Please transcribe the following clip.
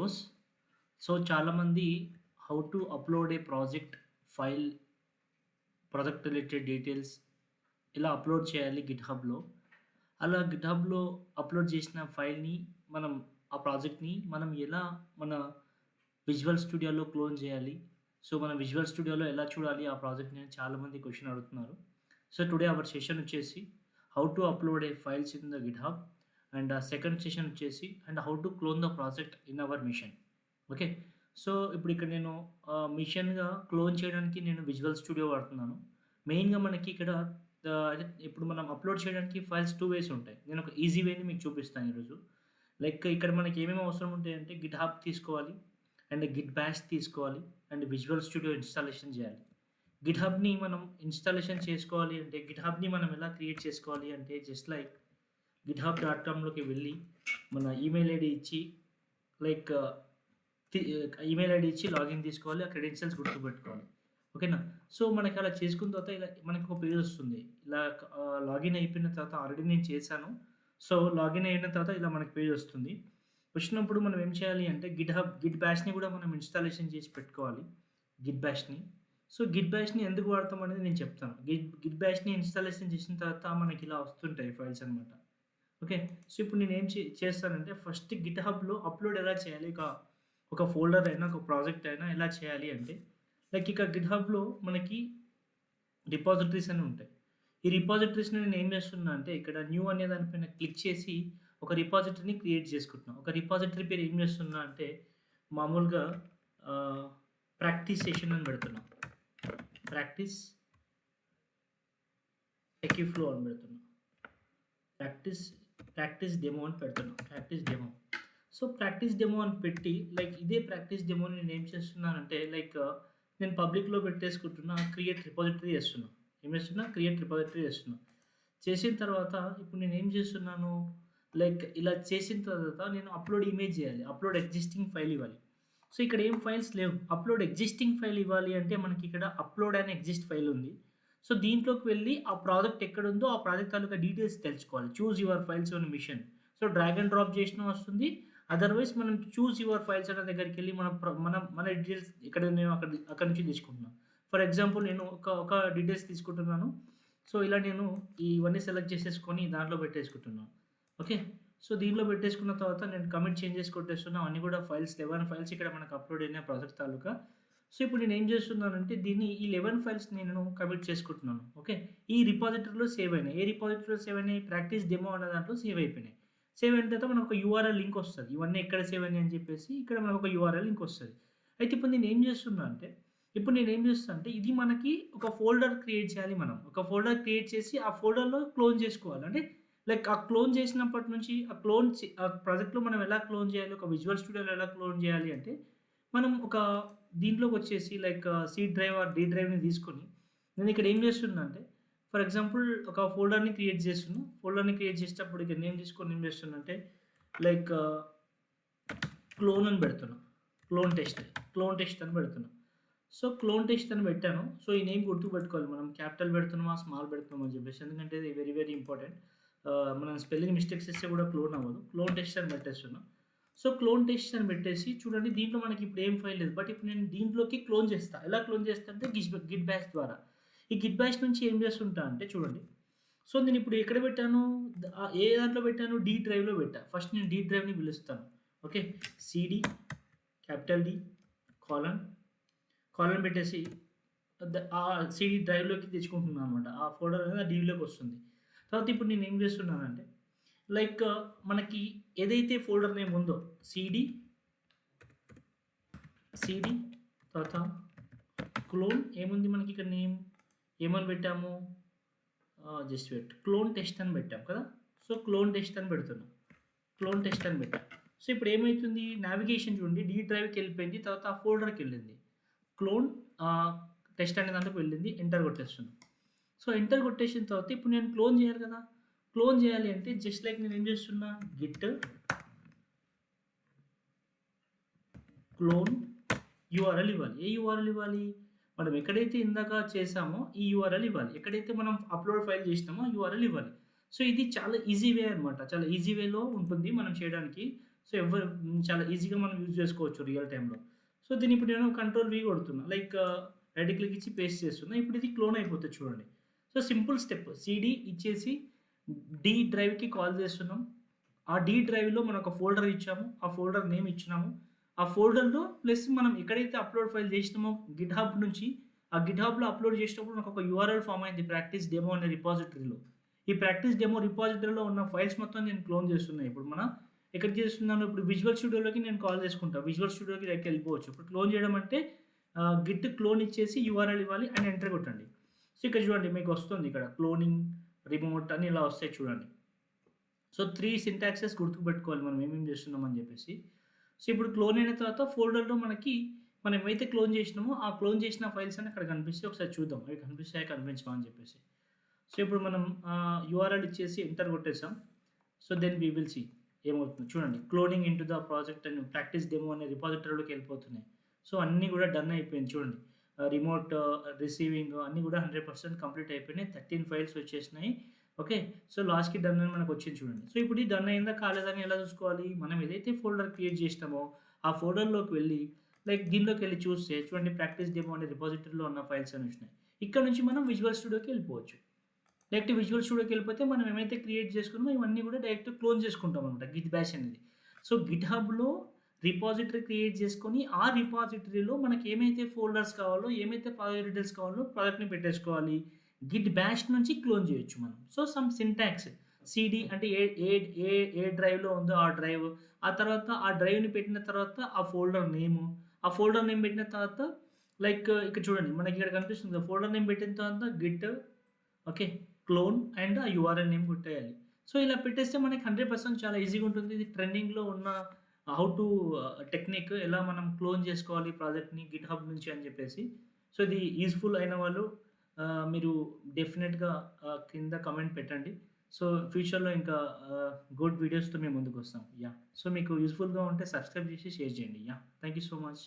Videos. So, చాలామంది how to upload A file, project related details ఇలా upload చేయాలి గిట్‌హబ్‌లో. అలా గిట్‌హబ్‌లో అప్‌లోడ్ చేసిన ఫైల్‌ని మనం ఆ ప్రాజెక్ట్‌ని మనం ఎలా మన విజువల్ స్టూడియోలో క్లోన్ చేయాలి? సో, మన విజువల్ స్టూడియోలో ఎలా చూడాలి ఆ ప్రాజెక్ట్‌ని అని చాలామంది క్వెషన్ అడుగుతున్నారు. సో, టుడే అవర్ సెషన్ వచ్చేసి how to upload a files in the GitHub and second session వచ్చేసి and how to clone the project in our machine. Okay. So, ఇప్పుడు ఇక్కడ నేను మిషన్‌గా క్లోన్ చేయడానికి నేను విజువల్ స్టూడియో వాడుతున్నాను. మెయిన్‌గా మనకి ఇక్కడ అదే ఇప్పుడు మనం అప్‌లోడ్ చేయడానికి ఫైల్స్ 2 వేస్ ఉంటాయి. నేను ఒక ఈజీ వేని మీకు చూపిస్తాను ఈరోజు. లైక్ ఇక్కడ మనకి ఏమేమి అవసరం ఉంటాయంటే గిట్‌హబ్ తీసుకోవాలి, అండ్ గిట్ బాష్ తీసుకోవాలి, అండ్ విజువల్ స్టూడియో ఇన్‌స్టాలేషన్ చేయాలి. గిట్‌హబ్‌ని మనం ఇన్‌స్టాలేషన్ చేసుకోవాలి అంటే గిట్‌హబ్‌ని మనం ఎలా క్రియేట్ చేసుకోవాలి అంటే జస్ట్ లైక్ గిట్‌హబ్.కామ్‌లోకి వెళ్ళి మన ఈమెయిల్ ఐడీ ఇచ్చి లైక్ తి ఈమెయిల్ ఐడీ ఇచ్చి లాగిన్ తీసుకోవాలి. ఆ క్రెడెన్షియల్స్ గుర్తుపెట్టుకోవాలి. ఓకేనా? సో, మనకి అలా చేసుకున్న తర్వాత ఇలా మనకొక పేజొస్తుంది. ఇలా లాగిన్ అయిపోయిన తర్వాత ఆల్రెడీ నేను చేశాను. సో, లాగిన్ అయిన తర్వాత ఇలా మనకి పేజొస్తుంది. వచ్చినప్పుడు మనం ఏం చేయాలి అంటే గిట్ బాష్‌ని గూడా మనం ఇన్‌స్టాలేషన్ చేసి పెట్టుకోవాలి. గిట్ బాష్‌ని. సో, గిట్ బాష్‌ని ఎందుకు వాడతాం అనేది నేను చెప్తాను. గిట్ బాష్‌ని ఇన్‌స్టాలేషన్ చేసిన తర్వాత మనకిలా వస్తుంటాయి ఫైల్స్ అన్నమాట. ఓకే. సో, ఇప్పుడు నేనేం చేస్తానంటే ఫస్ట్ గిట్‌హబ్‌లో అప్‌లోడ్ ఎలా చేయాలి? ఒక ఫోల్డర్ అయినా, ఒక ప్రాజెక్ట్ అయినా ఎలా చేయాలి అంటే, లైక్ ఇక గిట్‌హబ్‌లో మనకి రిపాజిటరీస్ అని ఉంటాయి. ఈ రిపాజిటరీస్‌ని నేనేం చేస్తున్నా అంటే, ఇక్కడ న్యూ అనే దాని పైన క్లిక్ చేసి, ఒక రిపాజిటరీని క్రియేట్ చేసుకుంటున్నా. ఒక రిపాజిటరీ పేరు ఏం చేస్తున్నా అంటే, మామూలుగా ఆహ్, ప్రాక్టీస్ సెషన్ అని పెడుతున్నా. ప్రాక్టీస్ టెకీఫ్లో అని పెడుతున్నా. ప్రాక్టీస్, ప్రాక్టీస్ డెమో అని పెడుతున్నా. Practice demo. So, practice demo అని పెట్టి లైక్ ఇదే ప్రాక్టీస్ డెమోని నేనేం చేస్తున్నానంటే లైక్ నేను పబ్లిక్‌లో పెట్టేసుకుంటున్నా. క్రియేట్ రిపాజిటరీ చేస్తున్నా. ఏం చేస్తున్నా? క్రియేట్ రిపాజిటరీ చేస్తున్నా. చేసిన తర్వాత ఇప్పుడు నేనేం చేస్తున్నాను, లైక్ ఇలా చేసిన తర్వాత నేను అప్‌లోడ్ ఇమేజ్ చేయాలి. అప్‌లోడ్ ఎగ్జిస్టింగ్ ఫైల్ ఇవ్వాలి. సో, ఇక్కడ ఏం ఫైల్స్ లేవు. అప్‌లోడ్ ఎగ్జిస్టింగ్ ఫైల్ ఇవ్వాలి అంటే మనకిక్కడ అప్‌లోడ్ అని ఎగ్జిస్ట్ ఫైల్ ఉంది. సో, దీంట్లోకి వెళ్లి ఆ ప్రాజెక్ట్ ఎక్కడుందో ఆ ప్రాజెక్ట్ తాలూకా డీటెయిల్స్ తెలుసుకోవాలి. Choose your files on machine. So, drag and drop చేసినా వస్తుంది. అదర్‌వైస్ మనం చూజ్ యువర్ ఫైల్స్ అనే దగ్గరికెళ్లి మన డీటెయిల్స్ ఎక్కడున్నాయో అక్కడి నుంచి తీసుకుంటున్నాం. ఫర్ ఎగ్జాంపుల్ నేను ఒక డీటెయిల్స్ తీసుకుంటున్నాను. సో, ఇలా నేను ఇవన్నీ సెలెక్ట్ చేసేసుకొని దాంట్లో పెట్టేసుకుంటున్నాను. ఓకే. సో, దీంట్లో పెట్టేసుకున్న తర్వాత నేను కమిట్ చేంజెస్ కొట్టేస్తున్నా. అన్నీ కూడా ఫైల్స్ 11 ఫైల్స్ ఇక్కడ మనకు అప్‌లోడ్ అయినాయి ప్రాజెక్ట్ తాలూకా. సో, ఇప్పుడు నేనేం చేస్తున్నానంటే ఈ 11 ఫైల్స్ నేను కమిట్ చేసుకుంటున్నాను. ఓకే. ఈ రిపాజిటరీలో సేవ్ అయినాయి. ఏ రిపాజిటరీలో సేవ్ అయినాయి? ప్రాక్టీస్ డెమో అనే దాంట్లో సేవ్ అయిపోయినాయి. సేవ్ అయిన తర్వాత మనకు ఒక యూఆర్ఎల్ లింక్ వస్తది. ఇవన్నీ ఎక్కడ సేవ్ అయినాయి అని చెప్పేసి ఇక్కడ మనకు ఒక యూఆర్ఎల్ లింక్ వస్తది. అయితే ఇప్పుడు నేనేం చేస్తున్నా అంటే, ఇప్పుడు నేనేం చేస్తా అంటే ఇది మనకి ఒక ఫోల్డర్ క్రియేట్ చేయాలి మనం. ఒక ఫోల్డర్ క్రియేట్ చేసి ఆ ఫోల్డర్‌లో క్లోన్ చేసుకోవాలి. అంటే లైక్ ఆ క్లోన్ చేసినప్పటి నుంచి ఆ ప్రాజెక్ట్‌లో మనం ఎలా క్లోన్ చేయాలి? ఒక విజువల్ స్టూడియోలో ఎలా క్లోన్ చేయాలి అంటే, మనం ఒక దీంట్లోకొచ్చేసి like C drive or D డ్రైవ్‌ని తీసుకొని నేనిక్కడ ఏం చేస్తున్నా అంటే, ఫర్ ఎగ్జాంపుల్ ఒక ఫోల్డర్‌ని క్రియేట్ చేస్తున్నా. ఫోల్డర్‌ని క్రియేట్ చేసేటప్పుడు ఇక నేమ్ తీసుకొని ఏం చేస్తున్నా అంటే, లైక్ క్లోన్ అని పెడుతున్నా. Clone test. క్లోన్ టెస్ట్ అని పెడుతున్నా. సో, క్లోన్ టెస్ట్ అని పెట్టాను. సో, ఈ నేమ్ గుర్తుపెట్టుకోవాలి. మనం క్యాపిటల్ పెడుతున్నామా? స్మాల్ పెడుతున్నామా? అని చెప్పేసి. ఎందుకంటే ఇది వెరీ వెరీ ఇంపార్టెంట్. మనం స్పెల్లింగ్ మిస్టేక్స్ చేస్తే కూడా క్లోన్ అవ్వదు. క్లోన్ టెస్ట్ అని పెట్టేస్తున్నా. సో, క్లోన్ టెస్ట్ అని పెట్టేసి చూడండి దీంట్లో మనకి ఇప్పుడు ఏం ఫైల్ లేదు. బట్ ఇప్పుడు నేను దీంట్లోకి క్లోన్ చేస్తా. ఎలా క్లోన్ చేస్తా అంటే గిట్ బాష్ ద్వారా. ఈ గిట్ బాష్ నుంచి ఏం చేస్తుంటా అంటే చూడండి. సో, నేనిప్పుడు ఎక్కడ పెట్టాను? ఏ దాంట్లో పెట్టాను? డి డ్రైవ్‌లో పెట్టా. ఫస్ట్ నేను డి డ్రైవ్‌ని పిలుస్తాను. Okay. CD, capital D, colon, colon పెట్టేసి ఆ సీడీ డ్రైవ్‌లోకి తెచ్చుకుంటున్నాననమాట. ఆ ఫోల్డర్ అనేది ఆ డీలోకి వస్తుంది. తర్వాత ఇప్పుడు నేనేం చేస్తున్నానంటే, లైక్ మనకి ఏదైతే ఫోల్డర్ నేమ్ ఉందో సీడీ, సీడీ తర్వాత క్లోన్ ఏముంది మనకిక్కడ నేమ్ ఏమని పెట్టాము? Just wait. క్లోన్ టెస్ట్ అని పెట్టాం కదా! సో, క్లోన్ టెస్ట్ అని పెడుతున్నా. క్లోన్ టెస్ట్ అని పెట్టా. సో, ఇప్పుడు ఏమైతుంది నావిగేషన్ చూడండి డి డ్రైవ్‌కెళ్ళిపోయింది. తర్వాత ఆ ఫోల్డర్‌కెళ్ళింది. క్లోన్ ఆహ్, టెస్ట్ అనే దాంట్లోకి వెళ్ళింది. ఎంటర్ కొట్టేస్తున్నా. సో, ఎంటర్ కొట్టేసిన తర్వాత ఇప్పుడు నేను క్లోన్ చేయాలి కదా! క్లోన్ చేయాలి అంటే జస్ట్ లైక్ నేనేం చేస్తున్నా గిట్ క్లోన్ యూఆర్ఎల్ ఇవ్వాలి. ఏ యూఆర్ఎల్ ఇవ్వాలి? మనం ఎక్కడైతే ఇందాక చేసామో ఈ యూఆర్ఎల్ ఇవ్వాలి. ఎక్కడైతే మనం అప్‌లోడ్ ఫైల్ చేసినామో ఆ యూఆర్ఎల్ ఇవ్వాలి. సో, ఇది చాలా ఈజీ వే అనమాట. చాలా ఈజీ వేలో ఉంటుంది మనం చేయడానికి. సో, చాలా ఈజీగా మనం యూజ్ చేసుకోవచ్చు రియల్ టైమ్‌లో. సో, దీన్ని ఇప్పుడు నేను కంట్రోల్ వి కొడుతున్నా. రైట్ క్లిక్ ఇచ్చి పేస్ట్ చేస్తున్నా. ఇప్పుడు ఇది క్లోన్ అయిపోతది చూడండి. సో, సింపుల్ స్టెప్ సీడీ ఇచ్చేసి డి డ్రైవ్‌కి కాల్ చేస్తున్నాం. ఆ డి డ్రైవ్‌లో మనం ఒక ఫోల్డర్ ఇచ్చాము. ఆ ఫోల్డర్ నేమ్ ఇచ్చినాము. ఆ ఫోల్డర్‌లో ప్లస్ మనం ఎక్కడైతే అప్‌లోడ్ ఫైల్ చేసినామో గిట్‌హబ్ నుంచి ఆ గిట్‌హబ్‌లో అప్‌లోడ్ చేసేటప్పుడు నాకు ఒక యూఆర్ఎల్ ఫార్మ్ అయింది ప్రాక్టీస్ డెమో అనే రిపాజిటరీలో. ఈ ప్రాక్టీస్ డెమో రిపాజిటరీలో ఉన్న ఫైల్స్ మొత్తం నేను క్లోన్ చేస్తున్నా. ఇప్పుడు ఎక్కడికి చేస్తున్నాను ఇప్పుడు విజువల్ స్టూడియోలోకి నేను కాల్ చేసుకుంటా. విజువల్ స్టూడియోకి డైరెక్ట్‌గా వెళ్ళిపోవచ్చు. ఇప్పుడు క్లోన్ చేయడం అంటే గిట్ క్లోన్ ఇచ్చేసి యూఆర్ఎల్ ఇవ్వాలి అండ్ ఎంటర్ కొట్టండి. సో, ఇక్కడ చూడండి మీకు వస్తుంది ఇక్కడ క్లోనింగ్, రిమోట్ అని ఇలా వస్తాయి చూడండి. సో, 3 సింటాక్సెస్ గుర్తుపెట్టుకోవాలి మనం ఏమేమి చేస్తున్నాం అని చెప్పేసి. సో, ఇప్పుడు క్లోన్ అయిన తర్వాత ఫోల్డర్‌లో మనం ఏమైతే క్లోన్ చేసినామో, ఆ క్లోన్ చేసిన ఫైల్స్ అన్ని అక్కడ కనిపిస్తాయి. ఒకసారి చూద్దాం. అవి కనిపిస్తాయా? కనిపించవా? అని చెప్పేసి. సో, ఇప్పుడు మనం యూఆర్ఎల్ ఇచ్చేసి ఎంటర్ కొట్టేసాం. So, then we will see ఏమవుతుందో చూడండి. Cloning into the project and practice demo అనే రిపాజిటరీలోకి వెళ్ళిపోతున్నాయి. సో, అన్నీ కూడా డన్ అయిపోయింది చూడండి. రిమోట్ రిసీవింగ్ అన్నీ కూడా 100% కంప్లీట్ అయిపోయినాయి. 13 ఫైల్స్ వచ్చేసినాయి. ఓకే. సో, లాస్ట్‌కి డన్ అని మనకొచ్చింది చూడండి. సో, ఇప్పుడు ఇది డన్ అయిందా? కాలేదా? అని ఎలా చూసుకోవాలి? మనం ఏదైతే ఫోల్డర్ క్రియేట్ చేసినామో, ఆ ఫోల్డర్‌లోకి వెళ్లి దీనిలోకెళ్ళి చూస్తే చూడండి ప్రాక్టీస్ డెమో అనే రిపాజిటరీలో ఉన్న ఫైల్స్ అని వచ్చినాయి. ఇక్కడ నుంచి మనం విజువల్ స్టూడియోకి వెళ్ళిపోవచ్చు. డైరెక్ట్ విజువల్ స్టూడియోకి వెళ్ళిపోతే మనం ఏమైతే క్రియేట్ చేసుకున్నామో ఇవన్నీ కూడా డైరెక్ట్ క్లోన్ చేసుకుంటాం అనమాట గిట్ బ్యాష్ అనేది. సో, గిట్‌హబ్‌లో రిపాజిటరీ క్రియేట్ చేసుకొని, ఆ రిపాజిటరీలో మనకి ఏమైతే ఫోల్డర్స్ కావాలో, ఏమైతే ప్రాజెక్ట్ డీటెయిల్స్ కావాలో ప్రాజెక్ట్‌ని పెట్టేసుకోవాలి. గిట్ బ్యాష్ నుంచి క్లోన్ చేయొచ్చు మనం. సో, సమ్ సింటాక్స్ సీడీ అంటే ఏ ఏ ఏ ఏ డ్రైవ్‌లో ఉందో ఆ డ్రైవ్. ఆ తర్వాత ఆ డ్రైవ్‌ని పెట్టిన తర్వాత ఆ ఫోల్డర్ నేము. ఆ ఫోల్డర్ నేమ్ పెట్టిన తర్వాత ఇక్కడ చూడండి మనకి ఇక్కడ కనిపిస్తుంది. ఫోల్డర్ నేమ్ పెట్టిన తర్వాత గిట్ ఓకే. క్లోన్ అండ్ ఆ యూఆర్ఎల్ నేమ్ కొట్టేయాలి. సో, ఇలా పెట్టేస్తే మనకి 100% చాలా ఈజీగా ఉంటుంది. ఇది ట్రెండింగ్‌లో ఉన్న హౌ టు టెక్నిక్ ఎలా మనం క్లోన్ చేసుకోవాలి ప్రాజెక్ట్‌ని గిట్‌హబ్ నుంచి అని చెప్పేసి. సో, ఇది యూజ్‌ఫుల్ అయిన వాళ్ళు మీరు డెఫినిట్‌గా కింద కామెంట్ పెట్టండి. సో, ఫ్యూచర్‌లో ఇంకా గుడ్ వీడియోస్‌తో మేము ముందుకొస్తాం. యాహ్! సో, మీకు యూజ్‌ఫుల్‌గా ఉంటే సబ్స్క్రైబ్ చేసి షేర్ చేయండి. Yeah! Thank you so much.